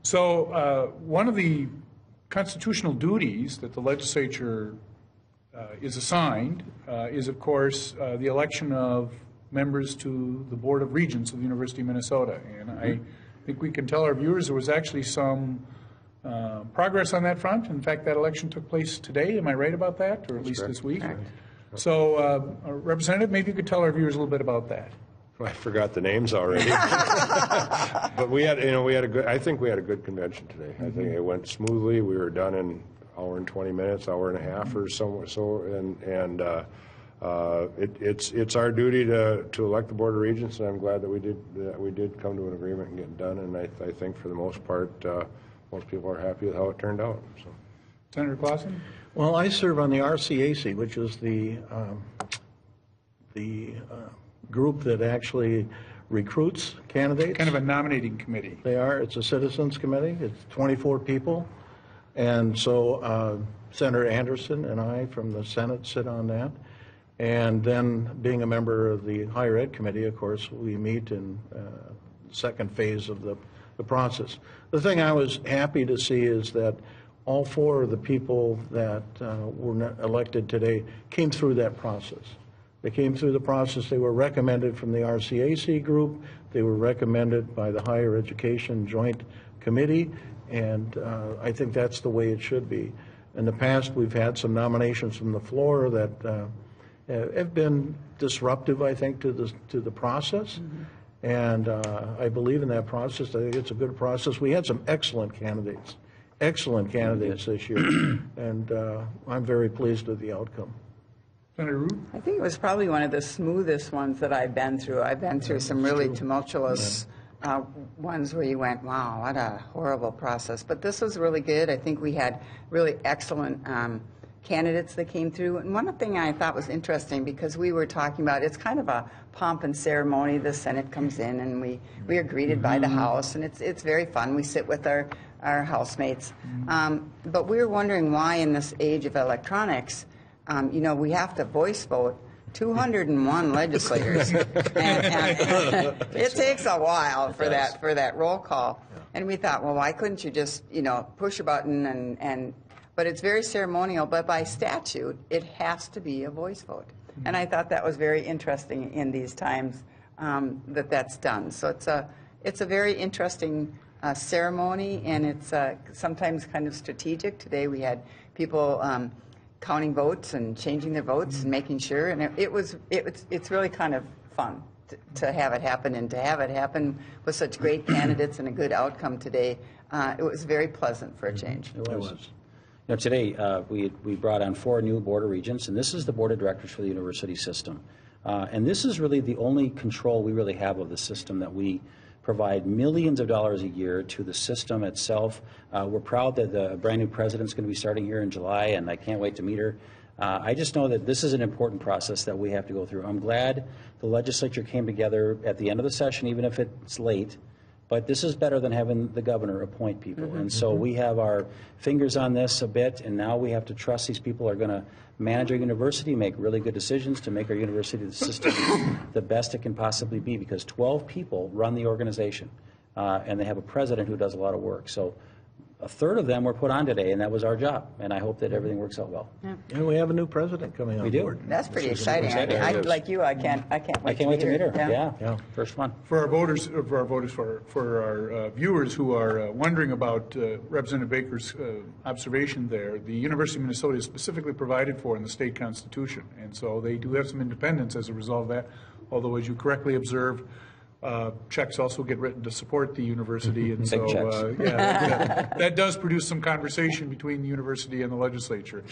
So one of the constitutional duties that the legislature is assigned is, of course, the election of members to the Board of Regents of the University of Minnesota. And I think we can tell our viewers there was actually some progress on that front. In fact, that election took place today. Am I right about that? Or at least this week? So, Representative, maybe you could tell our viewers a little bit about that. I forgot the names already. But we had, I think we had a good convention today. I think it went smoothly. We were done in an hour and 20 minutes, hour and a half or so. It's our duty to elect the Board of Regents, and I'm glad that we did come to an agreement and get it done. And I think for the most part, most people are happy with how it turned out. So. Senator Clausen? Well, I serve on the RCAC, which is the group that actually recruits candidates. Kind of a nominating committee. They are. It's a citizens committee. It's 24 people. And so Senator Anderson and I from the Senate sit on that. And then being a member of the Higher Ed Committee, of course, we meet in the second phase of the process. The thing I was happy to see is that all four of the people that were elected today came through that process. They came through the process. They were recommended from the RCAC group. They were recommended by the Higher Education Joint Committee, and I think that's the way it should be. In the past, we've had some nominations from the floor that have been disruptive, I think, to the process. And I believe in that process. I think it's a good process. We had some excellent candidates this year, and I'm very pleased with the outcome. Senator Root? I think it was probably one of the smoothest ones that I've been through. I've been through some really tumultuous ones where you went, wow, what a horrible process. But this was really good. I think we had really excellent candidates that came through. And one thing I thought was interesting, because we were talking about, it's kind of a pomp and ceremony. The Senate comes in and we are greeted by the House, and it's very fun. We sit with our housemates. But we were wondering why in this age of electronics, we have to voice vote 201 legislators. and it takes a while for that roll call. And we thought, well, why couldn't you just, push a button but it's very ceremonial, but by statute, it has to be a voice vote. And I thought that was very interesting in these times that's done. So it's a very interesting ceremony, and it's sometimes kind of strategic. Today we had people counting votes and changing their votes and making sure, and it's really kind of fun to have it happen, and to have it happen with such great candidates and a good outcome today. It was very pleasant for a change. It was. Today we brought on 4 new Board of Regents, and this is the Board of Directors for the university system. And this is really the only control we really have of the system, that we provide millions of dollars a year to the system itself. We're proud that the brand new president's going to be starting here in July, and I can't wait to meet her. I just know that this is an important process that we have to go through. I'm glad the legislature came together at the end of the session, even if it's late. But this is better than having the governor appoint people. And so we have our fingers on this a bit, and now we have to trust these people are going to manage our university, make really good decisions to make our university system the best it can possibly be, because 12 people run the organization, and they have a president who does a lot of work. So a third of them were put on today, and that was our job. And I hope that everything works out well. Yeah. And we have a new president coming on board. That's pretty exciting. I like you, I can't wait to meet her. Yeah. First one. For our viewers who are wondering about Representative Baker's observation there, the University of Minnesota is specifically provided for in the state constitution, and so they do have some independence as a result of that. Although, as you correctly observed, checks also get written to support the university, and so that does produce some conversation between the university and the legislature.